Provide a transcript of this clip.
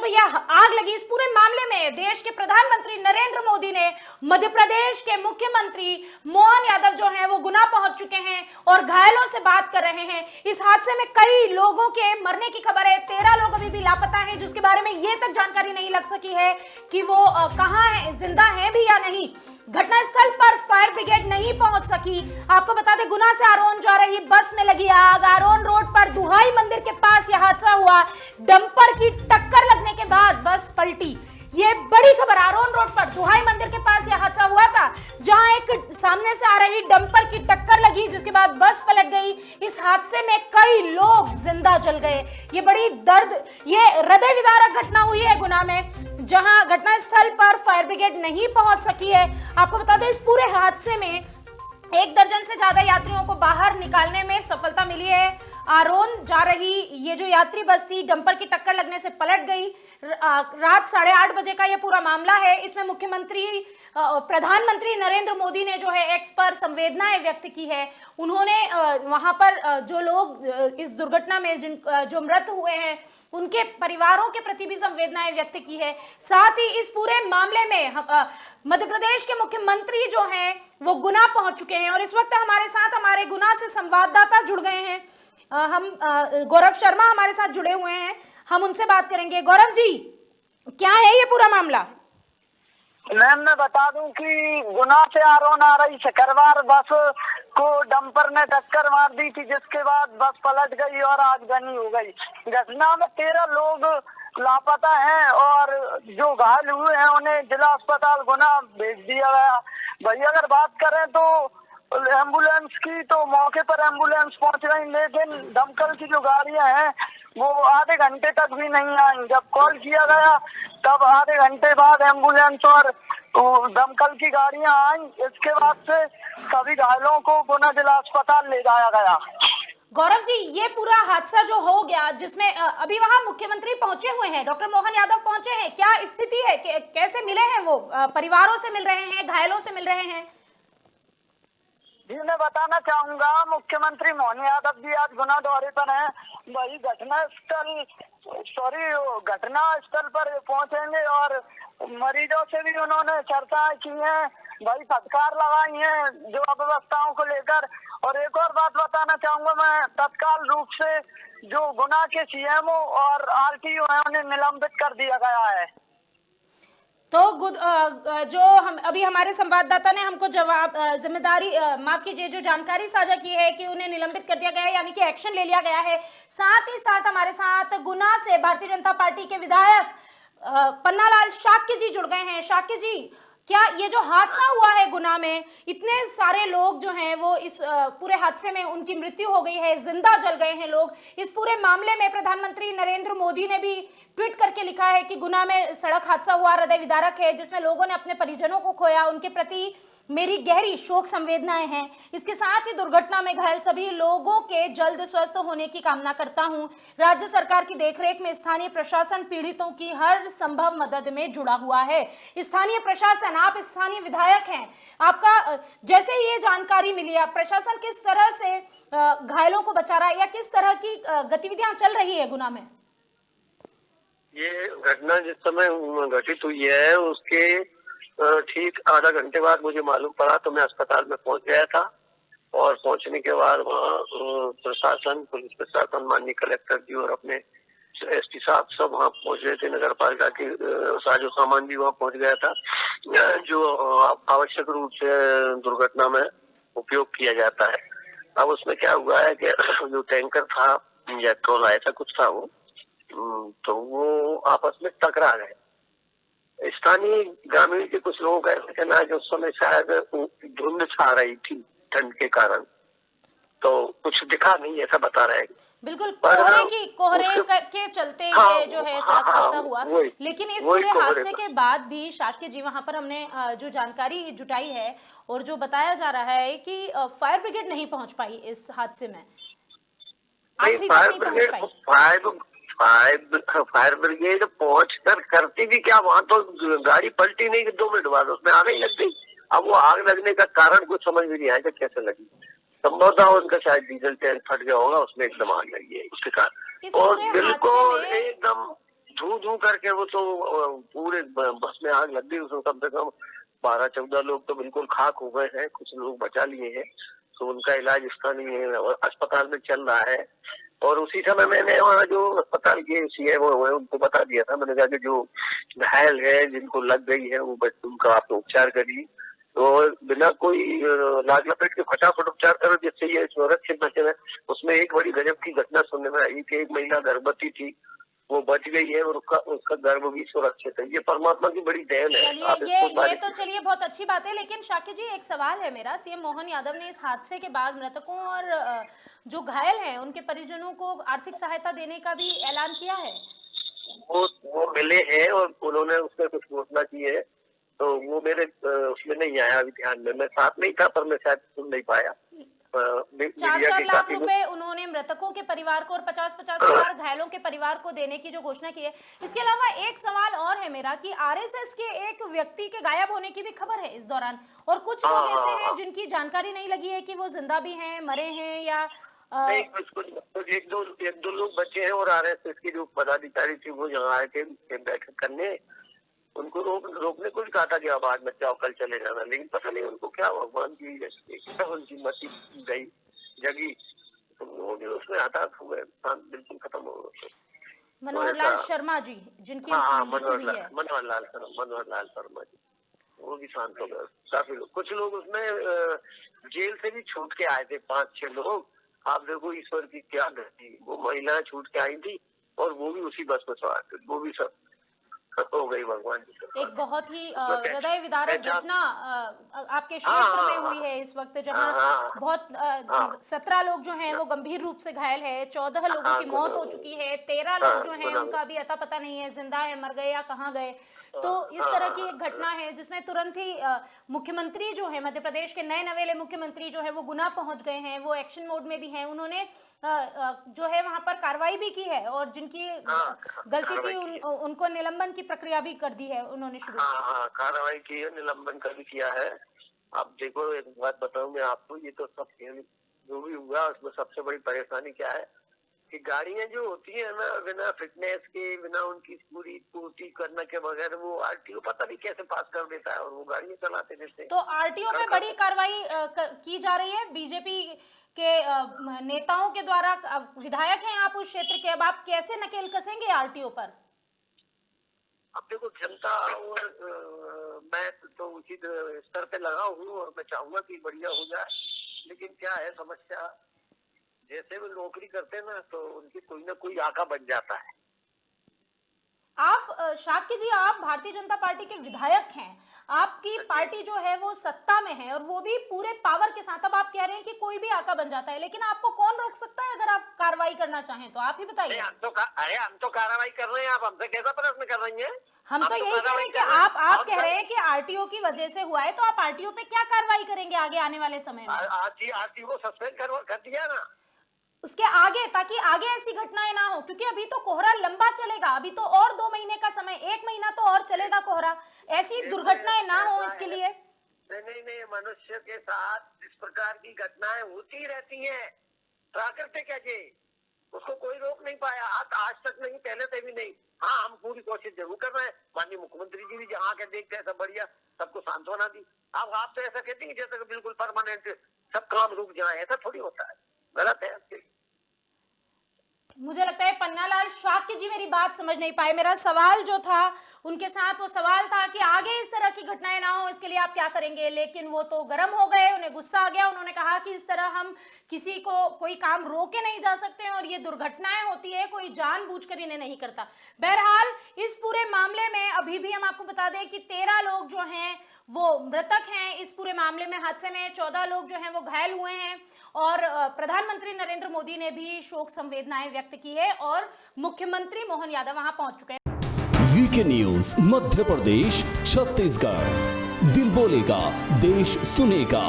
भैया आग लगी। इस पूरे मामले में देश के प्रधानमंत्री नरेंद्र मोदी ने मध्य प्रदेश के मुख्यमंत्री मोहन यादव जो हैं वो गुना पहुंच चुके हैं और घायलों से बात कर रहे हैं। इस हादसे में कई लोगों के मरने की खबर है। 13 लोग अभी भी लापता हैं, जिसके बारे में ये तक जानकारी नहीं लग सकी है कि वो कहां है, जिंदा हैं भी या नहीं। घटनास्थल पर फायर ब्रिगेड नहीं पहुंच सकी। आपको बता दें, गुना से आरोन जा रही बस में लगी आग। आरोन रोड पर दुहाई मंदिर के पास यह हादसा हुआ। डंपर की टक्कर लगने के बाद बस पलटी। ये बड़ी खबर। आरोन रोड पर दुहाई मंदिर के पास यह हादसा हुआ था, जहां एक सामने से आ रही डंपर की टक्कर लगी, जिसके बाद बस पलट गई। इस हादसे में कई लोग जिंदा जल गए। ये बड़ी ये हृदय विदारक घटना हुई है गुना में, जहां घटनास्थल पर फायर ब्रिगेड नहीं पहुंच सकी है। आपको बता दें, इस पूरे हादसे में 1 दर्जन से ज्यादा यात्रियों को बाहर निकालने में सफलता मिली है। आरोन जा रही ये जो यात्री बस थी, डंपर की टक्कर लगने से पलट गई। रात 8:30 बजे का ये पूरा मामला है। इसमें प्रधानमंत्री नरेंद्र मोदी ने जो है एक्स पर संवेदनाएं व्यक्त की है। उन्होंने वहां पर जो लोग इस दुर्घटना में जो मृत हुए हैं उनके परिवारों के प्रति भी संवेदनाएं व्यक्त की है। साथ ही इस पूरे मामले में मध्य प्रदेश के मुख्यमंत्री जो हैं वो गुना पहुंच चुके हैं और इस वक्त हमारे साथ हमारे गुना से संवाददाता जुड़ गए हैं। हम गौरव शर्मा हमारे साथ जुड़े हुए हैं, हम उनसे बात करेंगे। गौरव जी, क्या है ये पूरा मामला? मैम, मैं बता दूं कि गुना से आरोन आ रही शुक्रवार बस को डंपर ने टक्कर मार दी थी, जिसके बाद बस पलट गई और आगजनी हो गई। घटना में 13 लोग लापता हैं और जो घायल हुए हैं उन्हें जिला अस्पताल गुना भेज दिया गया। भाई अगर बात करें तो एम्बुलेंस की, तो मौके पर एम्बुलेंस पहुंच गई, लेकिन दमकल की जो गाड़ियां हैं वो आधे घंटे तक भी नहीं आई। जब कॉल किया गया तब आधे घंटे बाद एम्बुलेंस और दमकल की गाड़ियां आई। इसके बाद से सभी घायलों को गुना जिला अस्पताल ले जाया गया। गौरव जी, ये पूरा हादसा जो हो गया, जिसमें अभी वहां मुख्यमंत्री पहुंचे हुए हैं, डॉक्टर मोहन यादव पहुंचे हैं, क्या स्थिति है? कैसे मिले हैं वो? परिवारों से मिल रहे हैं, घायलों से मिल रहे हैं? जी, मैं बताना चाहूंगा, मुख्यमंत्री मोहन यादव भी आज गुना दौरे पर हैं। वही घटना स्थल पर पहुंचेंगे और मरीजों से भी उन्होंने चर्चाएं की हैं, भाई फटकार लगाई हैं जो अव्यवस्थाओं को लेकर। और एक और बात बताना चाहूंगा मैं, तत्काल रूप से जो गुना के सीएमओ और आरटीओ हैं उन्हें निलंबित कर दिया गया है। तो जो हम अभी हमारे संवाददाता ने हमको माफ कीजिए, जो जानकारी साझा की है कि उन्हें निलंबित कर दिया गया है, यानी कि एक्शन ले लिया गया है। साथ ही साथ हमारे साथ गुना से भारतीय जनता पार्टी के विधायक पन्नालाल शाक्य जी जुड़ गए हैं। शाक्य जी, क्या ये जो हादसा हुआ है गुना में, इतने सारे लोग जो हैं वो इस पूरे हादसे में उनकी मृत्यु हो गई है, जिंदा जल गए हैं लोग। इस पूरे मामले में प्रधानमंत्री नरेंद्र मोदी ने भी ट्वीट करके लिखा है कि गुना में सड़क हादसा हुआ हृदय विदारक है, जिसमें लोगों ने अपने परिजनों को खोया। उनके प्रति मेरी गहरी शोक संवेदनाएं हैं। इसके साथ ही दुर्घटना में घायल सभी लोगों के जल्द स्वस्थ होने की कामना करता हूं। राज्य सरकार की देखरेख में स्थानीय प्रशासन पीड़ितों की हर संभव मदद में जुड़ा हुआ है। स्थानीय प्रशासन, आप स्थानीय विधायक हैं, आपका जैसे ही ये जानकारी मिली है, प्रशासन किस तरह से घायलों को बचा रहा है या किस तरह की गतिविधियां चल रही है गुना में? ये घटना जिस समय घटित हुई है उसके ठीक आधा घंटे बाद मुझे मालूम पड़ा, तो मैं अस्पताल में पहुंच गया था। और पहुंचने के बाद वहाँ प्रशासन, पुलिस प्रशासन, माननीय कलेक्टर जी और अपने एसपी साहब सब वहाँ पहुंच गए थे। नगर पालिका के साजो सामान भी वहाँ पहुंच गया था, जो आवश्यक रूप से दुर्घटना में उपयोग किया जाता है। अब उसमें क्या हुआ है कि जो टैंकर था या ट्रोला ऐसा कुछ था वो, तो वो आपस में टकरा गए। स्थानीय ग्रामीण के कुछ लोग ऐसे कहना है कि उस समय शायद धुंध छा रही थी ठंड के कारण, तो कुछ दिखा नहीं, ऐसा बता रहे हैं। बिल्कुल, कोहरे के चलते ये जो है सड़क हादसा हुआ। लेकिन इस पूरे हादसे के बाद भी शाक्य जी, वहां पर हमने जो जानकारी जुटाई है और जो बताया जा रहा है कि फायर ब्रिगेड नहीं पहुंच पाई इस हादसे में, आखिरी तक नहीं पहुंच पाई। फायर ब्रिगेड पहुंच कर करती भी क्या, वहां तो गाड़ी पलटी नहीं कि 2 मिनट बाद उसमें आग ही लग गई। अब वो आग लगने का कारण कुछ समझ में नहीं आया कैसे लगी। संभवतः उनका शायद डीजल टैंक फट गया होगा, उसमें एकदम आग लगी है उसके कारण। और बिल्कुल एकदम धू धू करके वो तो पूरे बस में आग लग गई। उसमें कम से कम 12-14 लोग तो बिल्कुल खाक हो गए हैं, कुछ लोग बचा लिए हैं, तो उनका इलाज स्थानीय है और अस्पताल में चल रहा है। और उसी समय मैंने वहाँ जो अस्पताल के सीएमओ हुए उनको बता दिया था, मैंने कहा कि जो घायल है, जिनको लग गई है, वो उनका आप उपचार करिए, तो बिना कोई लाग लपेट के फटाफट उपचार करो, जिससे ये सुरक्षित बचे रहे। उसमें एक बड़ी गजब की घटना सुनने में आई कि एक महिला गर्भवती थी, वो बच गई है और उसका गर्भ भी सुरक्षित है। ये परमात्मा की बड़ी देन है। चलिए ये तो चलिए बहुत अच्छी बात है, लेकिन शाकिर जी एक सवाल है मेरा। सीएम मोहन यादव ने इस हादसे के बाद मृतकों और जो घायल हैं उनके परिजनों को आर्थिक सहायता देने का भी ऐलान किया है। वो मिले हैं और उन्होंने उसमें कुछ घोषणा की है, तो वो मेरे उसमें नहीं आया अभी ध्यान में। मैं साथ नहीं था, पर मैं शायद सुन नहीं पाया। 4 लाख रुपए उन्होंने मृतकों के परिवार को और 50-50 हजार घायलों के परिवार को देने की जो घोषणा की है। इसके अलावा एक सवाल और है मेरा कि आरएसएस के एक व्यक्ति के गायब होने की भी खबर है इस दौरान, और कुछ लोग ऐसे हैं जिनकी जानकारी नहीं लगी है कि वो जिंदा भी हैं, मरे हैं या नहीं। कुछ एक दो लोग बचे हैं और आरएसएस की जो पदाधिकारी थी वो यहाँ आए थे बैठक करने, उनको रोकने को भी कहा था कि अब आज मत जाओ, कल चले जाना, लेकिन पता नहीं उनको क्या भगवान की उनकी मती गई जगी, तो वो भी उसमें हताश हुए, बिल्कुल खत्म हो गए। मनोहर लाल शर्मा जी जिनकी मनोहर लाल शर्मा जी, वो भी शांत हो गए। काफी लोग, कुछ लोग उसमें जेल से भी छूट के आए थे, 5-6 लोग। आप देखो ईश्वर की क्या गति, वो महिलाएं छूट के आई थी और वो भी उसी बस में सवार थे, वो भी सब हो गई भगवान जी। एक बहुत ही हृदय विदारक घटना आपके क्षेत्र में हुई है इस वक्त, जहां बहुत 17 लोग जो हैं वो गंभीर रूप से घायल है, 14 लोगों की मौत हो चुकी है, 13 लोग जो हैं उनका अभी अता पता नहीं है जिंदा है, मर गए या कहाँ गए। तो इस तरह की एक घटना है जिसमें तुरंत ही मुख्यमंत्री जो है, मध्य प्रदेश के नए नवेले मुख्यमंत्री जो है वो गुना पहुंच गए हैं, वो एक्शन मोड में भी हैं। उन्होंने जो है वहां पर कार्रवाई भी की है और जिनकी गलती थी उनको निलंबन की प्रक्रिया भी कर दी है उन्होंने शुरू। कार्रवाई की है, निलंबन का भी किया है। आप देखो एक बात बताऊं मैं आपको, ये तो सब जो भी हुआ उसमें सबसे बड़ी परेशानी क्या है कि गाड़ियां जो होती है ना, बिना फिटनेस के, बिना उनकी पूरी पूर्ति करने के बगैर वो आरटीओ पता नहीं कैसे पास कर देता है और वो गाड़ियां चलाते रहते हैं। तो आरटीओ पे बड़ी कार्रवाई की जा रही है बीजेपी के नेताओं के द्वारा। विधायक हैं आप उस क्षेत्र के, अब आप कैसे नकेल कसेंगे आरटीओ पर? अब देखो जनता और मैं तो उचित स्तर पे लगा हूँ और मैं चाहूंगा कि बढ़िया हो जाए, लेकिन क्या है समस्या, जैसे वो नौकरी करते हैं ना तो उनकी कोई ना कोई आका बन जाता है। आप शाकिर जी, आप भारतीय जनता पार्टी के विधायक हैं, आपकी पार्टी जो है वो सत्ता में है और वो भी पूरे पावर के साथ। अब आप कह रहे हैं कि कोई भी आका बन जाता है, लेकिन आपको कौन रोक सकता है अगर आप कार्रवाई करना चाहें तो? आप ही बताइए। हम तो कार्रवाई कर रहे हैं, आप हमसे कैसा प्रश्न कर रही हैं? हम तो यही कह रहे हैं कि आप कह रहे हैं कि आरटीओ की वजह से हुआ है, तो आप आरटीओ पे क्या कार्रवाई करेंगे आगे आने वाले समय में? आरटीओ को सस्पेंड कर दिया ना उसके आगे, ताकि आगे ऐसी घटनाएं ना हो, क्योंकि अभी तो कोहरा लंबा चलेगा, अभी तो और 2 महीने का समय, 1 महीना तो और चलेगा कोहरा, ऐसी दुर्घटनाएं ना हो इसके लिए। नहीं, मनुष्य के साथ इस प्रकार की घटनाएं होती रहती हैं, प्राकृतिक है जी, उसको कोई रोक नहीं पाया, आज तक नहीं, पहले से भी नहीं। हाँ, हम पूरी कोशिश जरूर कर रहे हैं। माननीय मुख्यमंत्री जी भी जहाँ के देखते हैं सब बढ़िया, सबको सांत्वना दी। अब आप तो ऐसा कहती है जैसे बिल्कुल परमानेंट सब काम रुक जाए, ऐसा थोड़ी होता है, गलत है। मुझे लगता है पन्नालाल शाकिर जी मेरी बात समझ नहीं पाए। मेरा सवाल जो था उनके साथ, वो सवाल था कि आगे इस तरह की घटनाएं ना हो इसके लिए आप क्या करेंगे, लेकिन वो तो गर्म हो गए, उन्हें गुस्सा आ गया। उन्होंने कहा कि इस तरह हम किसी को कोई काम रोके नहीं जा सकते और ये दुर्घटनाएं होती है, कोई जानबूझकर इन्हें नहीं करता। बहरहाल इस पूरे मामले में अभी भी हम आपको बता दें कि 13 लोग जो हैं वो मृतक हैं इस पूरे मामले में, हादसे में 14 लोग जो हैं वो घायल हुए हैं और प्रधानमंत्री नरेंद्र मोदी ने भी शोक संवेदनाएं व्यक्त की है और मुख्यमंत्री मोहन यादव वहां पहुंच चुके हैं। वीके न्यूज मध्य प्रदेश छत्तीसगढ़, दिल बोलेगा देश सुनेगा।